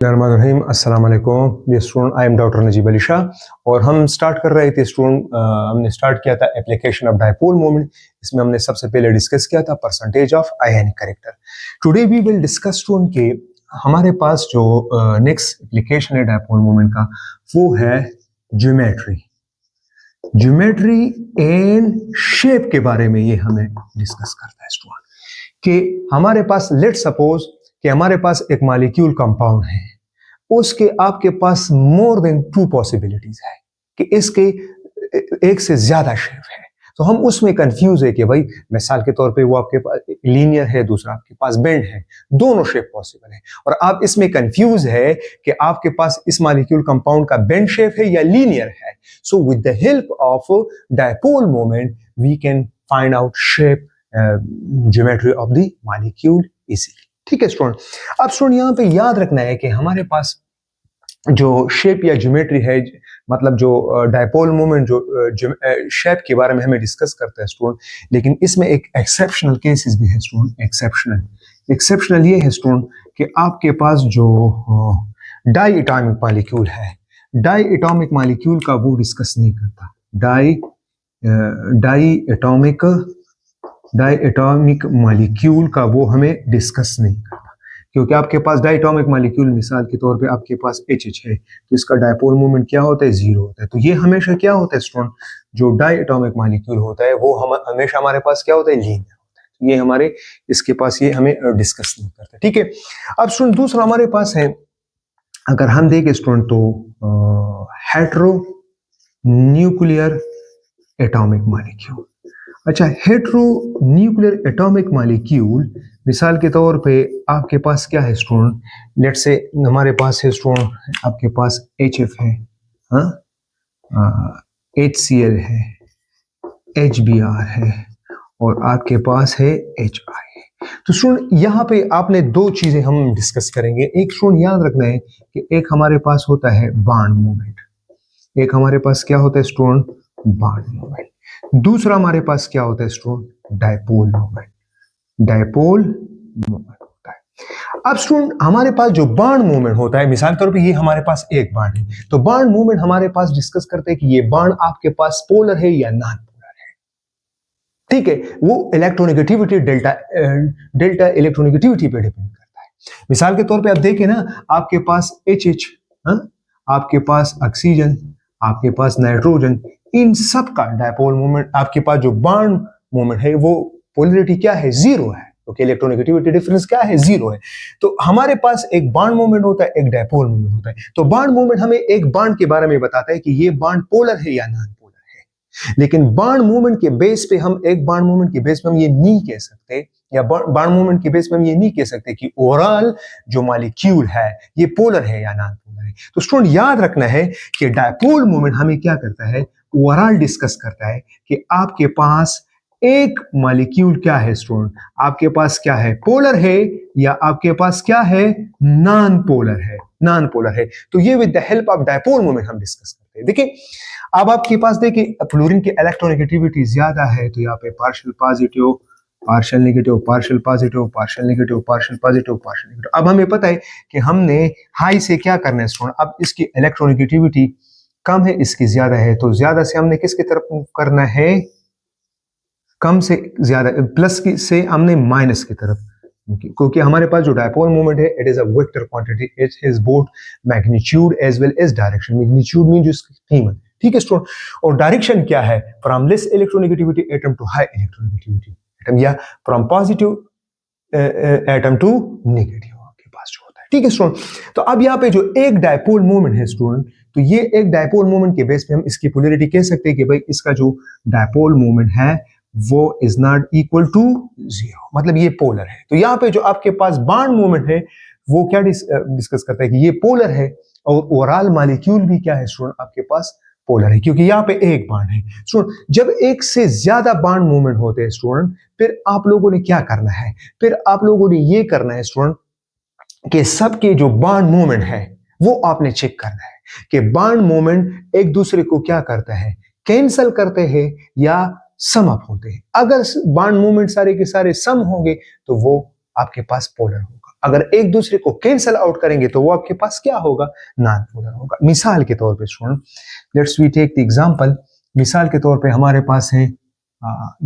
अस्सलाम वालेकुम dear student, I am doctor Najeeb Ali Shah और हम स्टार्ट कर रहे थे स्टूडेंट। हमने स्टार्ट किया था एप्लीकेशन ऑफ डायपोल मोमेंट। इसमें हमने सबसे पहले डिस्कस किया था percentage of ionic character. Today we will discuss student के हमारे पास जो नेक्स्ट एप्लीकेशन है डायपोल मोमेंट का, वो है ज्योमेट्री एंड शेप के बारे में। ये हमें डिस्कस करता है स्टूडेंट कि हमारे पास लेट सपोज कि हमारे पास एक मॉलिक्यूल कंपाउंड है, उसके आपके पास मोर देन 2 पॉसिबिलिटीज है कि इसके एक से ज्यादा शेप है। तो हम उसमें कंफ्यूज है कि भाई मिसाल के तौर पे वो आपके पास लीनियर है, दूसरा आपके पास बेंड है, दोनों शेप पॉसिबल है। और आप इसमें कंफ्यूज है कि आपके पास इस मॉलिक्यूल कंपाउंड का बेंड शेप है या लीनियर है। So with the help of dipole moment we can find out shape geometry of the molecule easily. ठीक है स्टूडेंट। अब स्टूडेंट यहाँ पे याद रखना है कि हमारे पास जो शेप या ज्योमेट्री है, मतलब जो डायपोल मोमेंट जो शेप के बारे में हमें डिस्कस करता है स्टूडेंट, लेकिन इसमें एक एक्सेप्शनल केसेस भी है स्टूडेंट। एक्सेप्शनल ये है स्टूडेंट कि आपके पास जो डाई एटॉमिक मॉलिक्यूल है, डाई एटॉमिक मॉलिक्यूल का वो डिस्कस नहीं करता। डाई एटॉमिक मॉलिक्यूल का वो हमें डिस्कस नहीं करता, क्योंकि आपके पास डाई एटॉमिक मॉलिक्यूल मिसाल के तौर पे आपके पास HH है, तो इसका डायपोल मोमेंट क्या होता है? 0 होता है। तो ये हमेशा क्या होता है स्टूडेंट, जो डाई एटॉमिक मॉलिक्यूल होता है वो हम हमेशा हमारे पास क्या होता है? लीनियर होता है। ये हमारे इसके पास ये हमें डिस्कस नहीं करता। ठीक है। अब स्टूडेंट दूसरा हमारे पास है, अगर हम देखें स्टूडेंट तो हेटेरो न्यूक्लियर एटॉमिक मॉलिक्यूल। अच्छा, हेटेरो न्यूक्लियर एटॉमिक मॉलिक्यूल मिसाल के तौर पे आपके पास क्या है स्टूडेंट, लेट्स से हमारे पास है स्टूडेंट, आपके पास HF है, HCl है, HBr है और आपके पास है HI है। तो स्टूडेंट यहाँ पे आपने 2 चीजें हम डिस्कस करेंगे। एक स्टूडेंट याद रखना है कि एक हमारे पास होता है बॉन्ड मूवमेंट, एक हमारे पास क्या होता है स्टूडेंट? Bond movement. दूसरा हमारे पास क्या होता है स्टूडेंट? डायपोल मूवमेंट होता है। अब स्टूडेंट हमारे पास जो बॉन्ड मूवमेंट होता है, मिसाल के तौर पे ये हमारे पास एक बॉन्ड है, तो बॉन्ड मूवमेंट हमारे पास डिस्कस करते हैं कि ये बॉन्ड आपके पास पोलर है या नॉन पोलर है। ठीक है, वो इलेक्ट्रोनेगेटिविटी डेल्टा इलेक्ट्रोनेगेटिविटी पे डिपेंड करता है। मिसाल के तौर पे आप देखें ना, आपके पास HH, आपके पास ऑक्सीजन, आपके पास नाइट्रोजन, इन सब का डायपोल मोमेंट, आपके पास जो बॉन्ड मोमेंट है वो पोलरिटी क्या है? 0 है, क्योंकि इलेक्ट्रोनेगेटिविटी डिफरेंस क्या है? 0 है। तो हमारे पास एक बॉन्ड मोमेंट होता है, एक डायपोल मोमेंट होता है। तो बॉन्ड मोमेंट हमें एक बॉन्ड के बारे में बताता है कि ये बॉन्ड पोलर है या नॉन पोलर है। लेकिन बॉन्ड मूवमेंट के बेस पे हम एक बॉन्ड मूवमेंट के बेस पे हम ये नहीं कह सकते, या बॉन्ड मूवमेंट के बेस पे हम ये नहीं कह सकते कि ओवरऑल जो मॉलिक्यूल है ये पोलर है या नॉन पोलर है। तो स्टूडेंट याद रखना है कि डायपोल मूवमेंट हमें क्या करता है? ओवरऑल डिस्कस करता है कि आपके पास एक मॉलिक्यूल क्या है स्टूडेंट, आपके पास क्या है? पोलर है या आपके पास क्या है? नॉन पोलर है। तो ये with the help of dipole movement हम डिस्कस करते हैं। देखिए अब आपके पास देखिए फ्लोरीन की इलेक्ट्रोनेगेटिविटी ज्यादा है, तो यहाँ पे partial positive, partial negative, partial positive, partial negative, partial positive, partial negative. अब हमें पता है कि हमने हाई से क्या करना है स्टूडेंट, अब इसकी इलेक्ट्रोनेगेटिविटी कम है, इसकी ज्यादा है, तो ज्यादा से हमने किसकी तरफ मूव करना है? कम से ज्यादा, प्लस की से हमने माइनस की तरफ, क्योंकि हमारे पास जो डायपोल मोमेंट है it is a vector quantity, it has both magnitude as well as direction. Magnitude mean जो इसकी कीमत, ठीक है स्टूडेंट, और डायरेक्शन क्या है? From less electronegativity atom to high electronegativity atom, या from positive atom to negative आपके पास जो होता है। ठीक है स्टूडेंट। तो अब यहाँ पे जो एक डायपोल मोमेंट है स्टूडेंट, तो ये एक डायपोल मोमेंट के बेस पे हम इसकी पोलरिटी कह सकते हैं कि भाई इसका जो डायपोल मोमेंट है वो इज नॉट इक्वल टू 0, मतलब ये पोलर है। तो यहाँ पे जो आपके पास बॉन्ड मोमेंट है वो क्या डिस्कस करता है कि ये पोलर है, और ओवरऑल मॉलिक्यूल भी क्या है स्टूडेंट? आपके पास पोलर है, क्योंकि यहाँ पे एक बॉन्ड है। स्टूडेंट जब एक से ज्यादा बॉन्ड मूवमेंट होते हैं स्टूडेंट, फिर आप लोगों ने क्या करना है? फिर आप लोगों ने ये करना है स्टूडेंट कि सबके जो बॉन्ड मूवमेंट है वो आपने चेक करना है कि बॉन्ड मूवमेंट एक दूसरे को क्या करता है? कैंसल करते हैं या सम अप होते हैं। अगर बॉन्ड मूवमेंट सारे के सारे सम होंगे तो वो आपके पास पोलर होगा, अगर एक दूसरे को कैंसल आउट करेंगे तो वो आपके पास क्या होगा, नॉन पोलर होगा। मिसाल के तौर पे student, let's we take the example, मिसाल के तौर पे हमारे पास है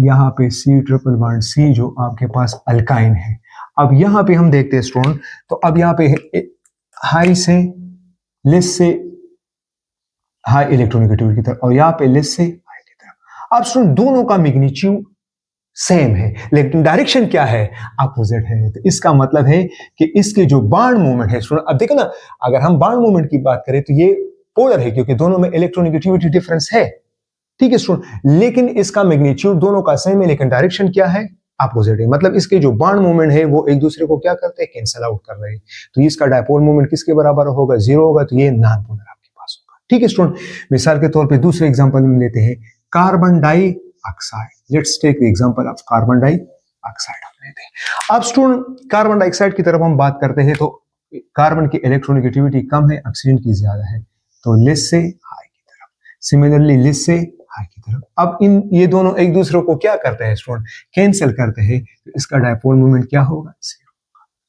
यहाँ पे C ट्रिपल बॉन्ड C जो आपके पास अल्काइन है। अब यहाँ पे हम देखते हैं स्टूडेंट, तो अब यहाँ पे हाई से लेस से हाई इलेक्ट्रोनेगेटिविटी की तरफ और यहाँ पे लेस से हाई की तरफ। अब स्टूडेंट दोनों का मैग्नीट्यूड सेम है लेकिन डायरेक्शन क्या है, अपोजिट है। तो इसका मतलब है कि इसके जो बॉन्ड मूवमेंट है स्टूडेंट, अब देखो ना, अगर हम बॉन्ड मूवमेंट की बात करें तो ये पोलर है क्योंकि दोनों में इलेक्ट्रोनेगेटिविटी डिफरेंस है, ठीक है स्टूडेंट, लेकिन इसका मैग्नीट्यूड दोनों का सेम है लेकिन डायरेक्शन क्या है, अपोजिट है। मतलब इसके जो बॉन्ड मूवमेंट है वो एक दूसरे को क्या करते हैं, कैंसल आउट कर रहे हैं। तो इसका डायपोल मूवमेंट किसके बराबर होगा, 0 होगा। तो ये नॉन पोलर आपके पास होगा, ठीक है स्टूडेंट। मिसाल के तौर पे दूसरे एग्जांपल में लेते हैं carbon dioxide. Let's take the example of carbon dioxide हम लेते हैं। अब स्टूडेंट कार्बन डाइऑक्साइड की तरफ हम बात करते हैं तो कार्बन की इलेक्ट्रोनेगेटिविटी कम है, ऑक्सीजन की ज्यादा है, तो लेस से हाई की तरफ, सिमिलरली लेस से हाई की तरफ। अब इन ये दोनों एक दूसरे को क्या करते हैं स्टूडेंट, कैंसिल करते हैं, तो इसका डायपोल मोमेंट क्या होगा, 0।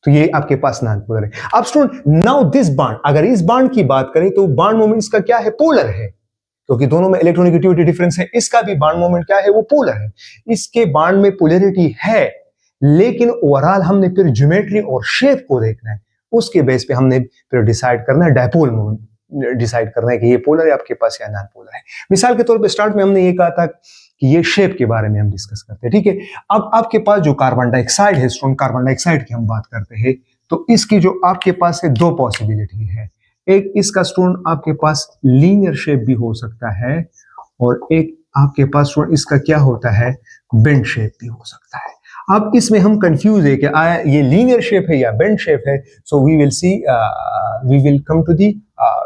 तो ये आपके पास नॉन पोलर है। अब स्टूडेंट नाउ दिस बॉन्ड, अगर इस बॉन्ड की बात करें तो बॉन्ड मोमेंट इसका क्या है, पोलर है क्योंकि दोनों में इलेक्ट्रोनेगेटिविटी डिफरेंस है। इसका भी बॉन्ड मोमेंट क्या है, वो पोलर है। इसके बॉन्ड में पोलैरिटी है लेकिन ओवरऑल हमने फिर ज्योमेट्री और शेप को देखना है, उसके बेस पे हमने फिर डिसाइड करना है, डायपोल मोमेंट डिसाइड करना है कि ये पोलर है आपके पास या नॉन पोलर है। मिसाल के तौर पे स्टार्ट में हमने ये कहा था कि ये शेप के बारे में हम डिस्कस करते हैं, ठीक है। अब आपके पास जो कार्बन डाइऑक्साइड है स्टूडेंट, कार्बन डाइऑक्साइड की हम बात करते हैं तो इसकी जो आपके पास है दो पॉसिबिलिटी है। एक इसका स्टूडेंट आपके पास लीनियर शेप भी हो सकता है और एक आपके पास स्टूडेंट इसका क्या होता है, बेंड शेप भी हो सकता है। अब इसमें हम कंफ्यूज है कि आया ये लीनियर शेप है या बेंड शेप है। So we will see, we will come to the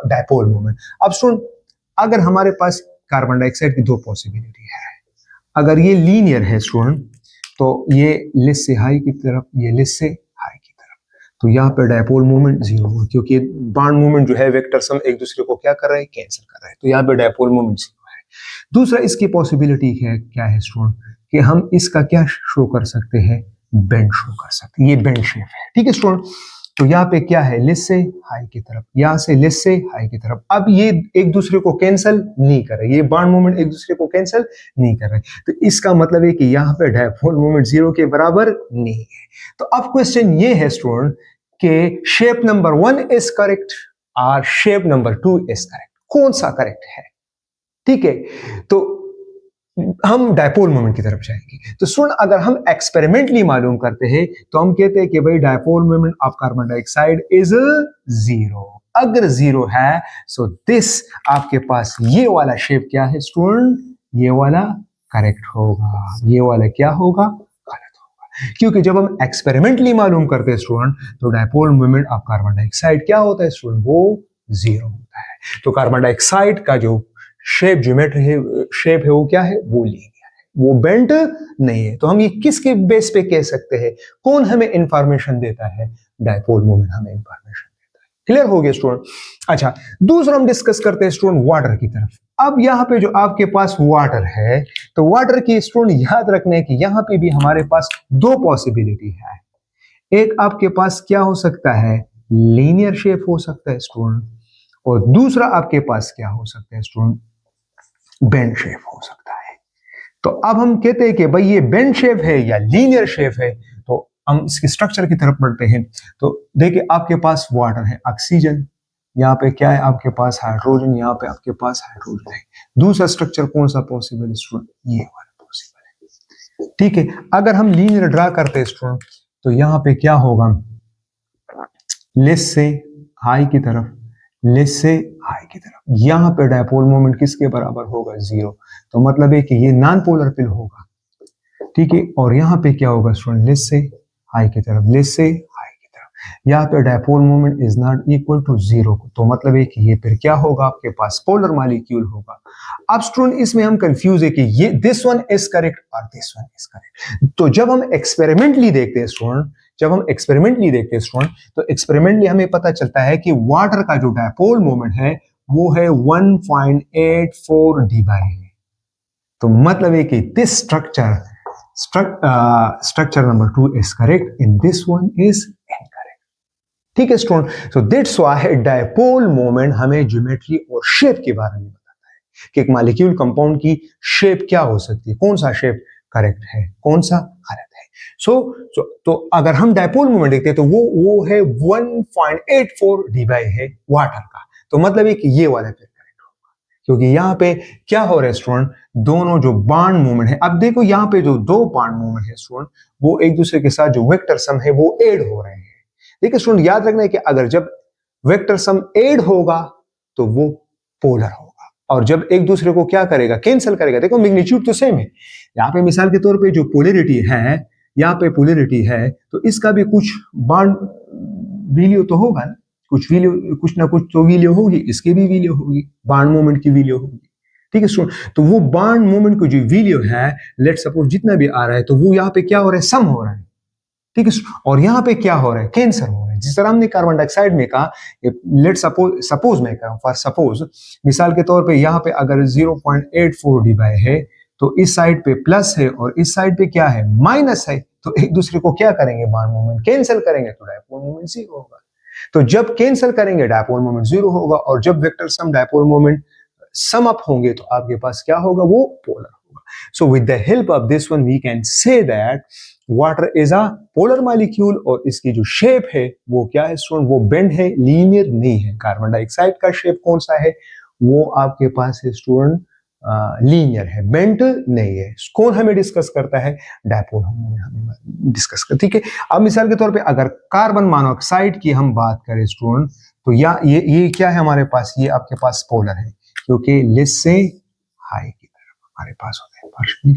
dipole moment. अब स्टूडेंट अगर हमारे पास कार्बन डाइऑक्साइड की दो पॉसिबिलिटी है, अगर ये लीनियर है स्टूडेंट तो ये लेस से हाई की तरफ, ये लेस से हाई की तरफ, तो यहाँ पे डायपोल मोमेंट 0 होगा क्योंकि बॉन्ड मोमेंट जो है वेक्टर सम एक दूसरे को क्या कर रहे हैं, कैंसिल कर रहे हैं। तो यहाँ पे डायपोल मोमेंट 0 है। दूसरा इसकी पॉसिबिलिटी है क्या है स्टूडेंट कि हम इसका क्या शो कर सकते हैं, बेंड शो कर सकते हैं। ये बेंड शेप है, ठीक है स्टूडेंट। तो यहाँ पे क्या है, लेस से हाई की तरफ, यहाँ से लेस से हाई की तरफ। अब ये एक दूसरे को कैंसिल नहीं कर रहे, ये बॉन्ड मोमेंट एक दूसरे को कैंसिल नहीं कर रहे, तो इसका मतलब है कि यहाँ पे डायपोल मोमेंट 0 के बराबर नहीं है। तो अब क्वेश्चन ये है स्टूडेंट कि शेप नंबर 1 इज करेक्ट और शेप नंबर 2 इज करेक्ट, कौन सा करेक्ट है, ठीक है। तो हम डायपोल मोमेंट की तरफ जाएंगे। तो सुन, अगर हम एक्सपेरिमेंटली मालूम करते हैं तो हम कहते हैं कि भाई dipole moment of carbon dioxide is 0। अगर 0 है सो दिस आपके पास ये वाला शेप क्या है स्टूडेंट, ये वाला करेक्ट होगा, ये वाला क्या होगा, गलत होगा। क्योंकि जब हम एक्सपेरिमेंटली मालूम करते हैं स्टूडेंट तो dipole moment of carbon dioxide क्या होता है स्टूडेंट, वो 0 होता है। तो कार्बन डाइऑक्साइड का जो शेप ज्योमेट्री है, शेप है वो क्या है, वो लीनियर है, वो बेंट नहीं है। तो हम ये किसके बेस पे कह सकते हैं, कौन हमें इंफॉर्मेशन देता है, डायपोल मोमेंट हमें इंफॉर्मेशन देता है। क्लियर हो गया स्टूडेंट। अच्छा, दूसरा हम डिस्कस करते हैं स्टूडेंट वाटर की तरफ। अब यहाँ पे जो आपके पास वाटर है तो वाटर की स्टूडेंट याद रखने की यहाँ पे भी हमारे पास दो पॉसिबिलिटी है। एक आपके पास क्या हो सकता है, लीनियर शेप हो सकता है स्टूडेंट, और दूसरा आपके पास क्या हो सकता है स्टूडेंट, बेंड शेप हो सकता है। तो अब हम कहते हैं कि भाई ये बेंड शेप है या लीनियर शेप है, तो हम इसके स्ट्रक्चर की तरफ बढ़ते हैं। तो देखिए आपके पास वाटर है, ऑक्सीजन, यहाँ पे क्या है आपके पास हाइड्रोजन, यहाँ पे आपके पास हाइड्रोजन है। दूसरा स्ट्रक्चर कौन सा पॉसिबल स्टूडेंट, ये वाला पॉसिबल है, ठीक है। अगर हम लीनियर ड्रा करते हैं स्टूडेंट तो यहाँ पे क्या होगा, लेस से हाई की तरफ, लेस से हाई की तरफ, यहां पे डायपोल मोमेंट किसके बराबर होगा, 0। तो मतलब है कि ये नॉन पोलर पिल होगा, ठीक है। और यहाँ पे क्या होगा स्टूडेंट, लेस से हाई की तरफ, लेस से हाई की तरफ, यहाँ पे dipole moment is not equal to 0। तो मतलब है कि ये फिर क्या होगा, आपके पास पोलर मॉलिक्यूल होगा। अब स्टूडेंट इसमें हम कंफ्यूज है कि ये दिस वन इज करेक्ट और दिस वन इज करेक्ट। तो जब हम एक्सपेरिमेंटली देखते हैं स्टूडेंट, जब हम एक्सपेरिमेंटली देखते हैं स्टूडेंट तो एक्सपेरिमेंटली हमें पता चलता है कि वाटर का जो डायपोल मोमेंट है वो है 1.84 डी/। तो मतलब है कि this structure number 2 is correct and this one is incorrect. ठीक है student. So that's why dipole moment हमें ज्योमेट्री और शेप के बारे में बताता है कि एक मॉलिक्यूल कंपाउंड की शेप क्या हो सकती है, कौन सा शेप करेक्ट है, कौन सा गलत है। तो अगर हम डायपोल मोमेंट देखते हैं तो वो है 1.84 dBi है वाटर का, तो मतलब है कि ये वाला फिर करेक्ट होगा, क्योंकि यहाँ पे क्या हो रहा है स्टूडेंट, दोनों जो बॉन्ड मूवमेंट है, अब देखो यहाँ पे जो दो बॉन्ड मूवमेंट है स्टूडेंट, वो एक दूसरे के साथ जो वेक्टर सम है वो ऐड हो रहे हैं। देखिए स्टूडेंट याद रखना है कि अगर जब वेक्टर सम ऐड होगा तो वो पोलर होगा, और जब एक दूसरे को क्या करेगा, कैंसिल करेगा। देखो मैग्नीट्यूड तो सेम है, यहाँ पे मिसाल के तौर पे जो पोलैरिटी है, यहाँ पे पोलैरिटी है, तो इसका भी कुछ बॉन्ड वैल्यू तो होगा ना, कुछ वैल्यू, कुछ ना कुछ तो वैल्यू होगी, इसकी भी वैल्यू होगी, बॉन्ड मोमेंट की वैल्यू होगी। ठीक है स्टूडेंट, तो वो बॉन्ड मोमेंट की जो वैल्यू है, लेट सपोज जितना भी आ रहा है, तो वो यहाँ पे क्या हो रहा है, सम हो रहा है। ठीक है, और यहाँ पे क्या हो रहा है, कैंसर हो रहा है। जिस तरह हमने कार्बन डाइऑक्साइड में कहा, लेट सपोज मैं कहा फॉर सपोज, मिसाल के तौर पे यहाँ पे अगर 0.84 dBi है, तो इस साइड पे प्लस है और इस साइड पे क्या है, माइनस है, तो एक दूसरे को क्या करेंगे, बॉन्ड मोमेंट कैंसिल करेंगे, तो डायपोल मोमेंट जीरो होगा। तो जब कैंसिल करेंगे डायपोल मोमेंट जीरो होगा, और जब vector sum dipole moment sum up होंगे तो आपके पास क्या होगा, वो पोलर होगा। So with the help of this one we can say that water is a polar molecule, और इसकी जो शेप है वो क्या है स्टूडेंट, वो बेंड है, लीनियर नहीं है। कार्बन डाइऑक्साइड का शेप कौन सा है, वो आपके पास है स्टूडेंट लीनियर है, बेंट नहीं है। कौन हमें डिस्कस करता है, डायपोल हमें डिस्कस कर। ठीक है, अब मिसाल के तौर पे अगर कार्बन मोनोऑक्साइड की हम बात करें स्टूडेंट, तो ये क्या है हमारे पास, ये आपके पास पोलर है, क्योंकि लेस से हाई की तरफ हमारे पास होता है पार्शियल।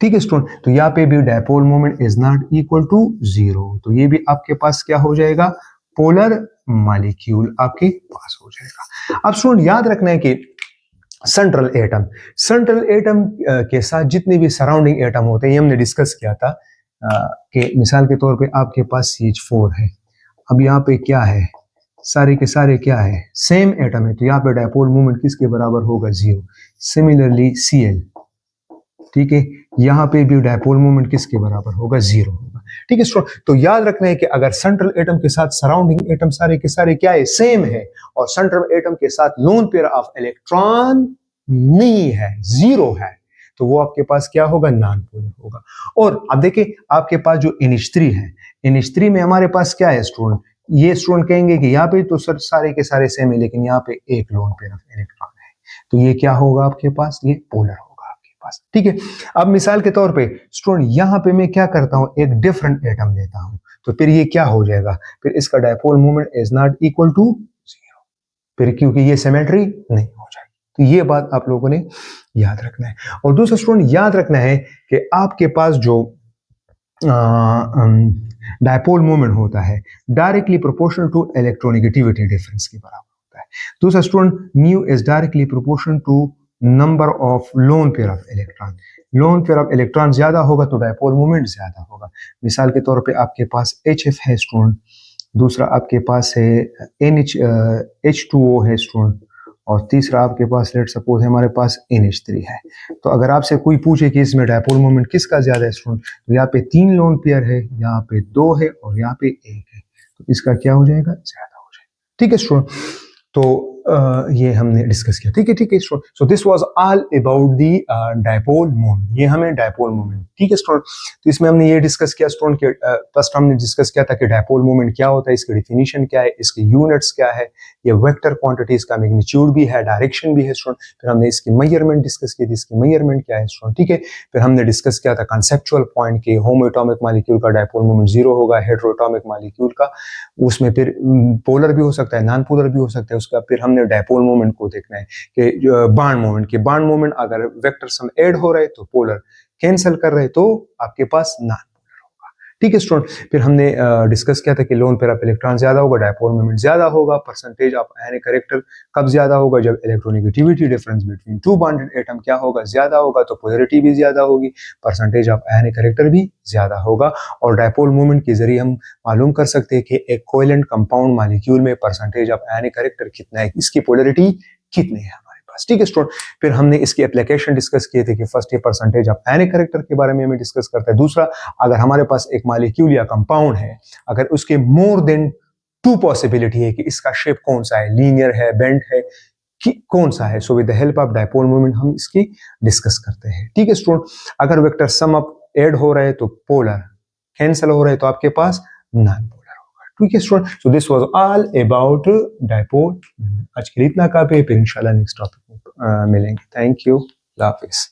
ठीक है स्टूडेंट, तो यहाँ पे भी dipole moment is not equal to zero, तो ये भी आपके पास क्या हो जाएगा, पोलर मॉलिक्यूल आपके पास हो जाएगा। अब स्टूडेंट याद रखना है कि सेंट्रल एटम के साथ जितने भी सराउंडिंग एटम होते हैं, ये हमने डिस्कस किया था कि मिसाल के तौर पे आपके पास CH4 है, अब यहाँ पे क्या है, सारे के सारे क्या है, सेम एटम है, तो यहाँ पे डायपोल मोमेंट किसके बराबर होगा, जीरो। सिमिलरली Cl, ठीक है, यहाँ पे भी डायपोल मोमेंट किसके बराबर होगा, जीरो होगा। ठीक है स्टूडेंट, तो याद रखना है कि अगर सेंट्रल एटम के साथ सराउंडिंग एटम सारे के सारे क्या है, सेम है, और सेंट्रल एटम के साथ लोन पेयर ऑफ इलेक्ट्रॉन नहीं है, जीरो है, तो वो आपके पास क्या होगा, नॉन पोलर होगा। और अब देखिए आपके पास जो NH3 है, NH3 में हमारे पास क्या है स्टूडेंट, ये स्टूडेंट कहेंगे कि यहाँ पे तो सर सारे के सारे सेम है, लेकिन यहाँ पे एक लोन पेयर ऑफ इलेक्ट्रॉन है, तो ये क्या होगा आपके पास, ये पोलर होगा। ठीक है, अब मिसाल के तौर पे स्टूडेंट यहाँ पे मैं क्या करता हूं, एक डिफरेंट एटम लेता हूं, तो फिर ये क्या हो जाएगा, फिर इसका dipole moment is not equal to zero, फिर क्योंकि ये सिमेट्री नहीं हो जाएगी। तो ये बात आप लोगों ने याद रखना है। और दूसरा स्टूडेंट याद रखना है कि आपके पास जो डायपोल मोमेंट होता है directly proportional to electronegativity difference के बराबर होता है। दूसरा student mu is directly proportional to number of lone pair of electron, lone pair of electron ज्यादा होगा तो डायपोल मोमेंट ज्यादा होगा। मिसाल के तौर पे आपके पास HF है स्टूडेंट, दूसरा आपके पास है H2O है स्टूडेंट, और तीसरा आपके पास लेट सपोज है हमारे पास NH3 है। तो अगर आपसे कोई पूछे कि इसमें डायपोल मोमेंट किसका ज्यादा है स्टूडेंट, तो यहाँ पे 3 लोन पेयर है, यहाँ पे 2 है और यहाँ पे 1 है, तो इसका क्या हो जाएगा, ज्यादा हो जाएगा। ठीक है स्टूडेंट, तो ये हमने डिस्कस किया। ठीक है student, so this was all about the dipole moment, ये हमें डायपोल मोमेंट। ठीक है स्टूडेंट, तो इसमें हमने ये डिस्कस किया स्टूडेंट कि फर्स्ट हमने डिस्कस किया था कि डायपोल मोमेंट क्या होता है, इसकी डेफिनेशन क्या है, इसके यूनिट्स क्या है, ये वेक्टर क्वांटिटीज का मैग्नीट्यूड भी है, डायरेक्शन भी है स्टूडेंट। फिर हमने इसकी मेजरमेंट डिस्कस की थी, इसकी मेजरमेंट क्या है स्टूडेंट। ठीक है, फिर हमने डिस्कस किया था कॉन्सेप्चुअल पॉइंट के होमो एटॉमिक मॉलिक्यूल का डायपोल मोमेंट जीरो होगा, हेटेरो एटॉमिक मॉलिक्यूल का उसमें फिर पोलर भी हो सकता है, नॉन पोलर भी हो सकता है उसका। फिर हमने डायपोल मोमेंट को देखना है कि बॉन्ड मोमेंट अगर वेक्टर सम ऐड हो रहे तो पोलर, कैंसिल कर रहे तो आपके पास नॉन पोलर होगा। ठीक है स्टूडेंट, फिर हमने डिस्कस किया था कि लोन पेयर ऑफ इलेक्ट्रॉन ज्यादा होगा, डायपोल मोमेंट ज्यादा होगा। परसेंटेज ऑफ आयनिक कैरेक्टर कब ज्यादा होगा, जब electronegativity difference between two bonded atom क्या होगा, ज्यादा होगा, तो पोलैरिटी भी ज्यादा होगी, परसेंटेज ऑफ आयनिक कैरेक्टर भी ज्यादा होगा। और डायपोल मोमेंट के जरिए हम मालूम कर सकते हैं कि एक कोवेलेंट कंपाउंड मॉलिक्यूल में परसेंटेज ऑफ आयनिक कैरेक्टर कितना है, इसकी पोलैरिटी कितनी है हमारे पास। ठीक है स्टूडेंट, फिर हमने इसकी एप्लीकेशन डिस्कस किए थे कि फर्स्ट ये परसेंटेज ऑफ आयनिक कैरेक्टर के बारे में हमें डिस्कस करता है। दूसरा, अगर हमारे पास एक मॉलिक्यूल या कंपाउंड है, अगर उसके मोर देन टू पॉसिबिलिटी है कि इसका शेप कौन सा है, लीनियर है, बेंड है, कि कौन सा है। So with the help of dipole moment हम इसकी डिस्कस करते हैं। ठीक है स्टूडेंट, अगर वेक्टर सम अप ऐड हो रहे तो पोलर, कैंसिल हो रहे तो आपके पास नॉन पोलर होगा। ठीक है student, so this was all about dipole moment. आज के लिए इतना काफी है, फिर इंशाल्लाह नेक्स्ट टॉपिक में मिलेंगे। Thank you, Allah Hafiz.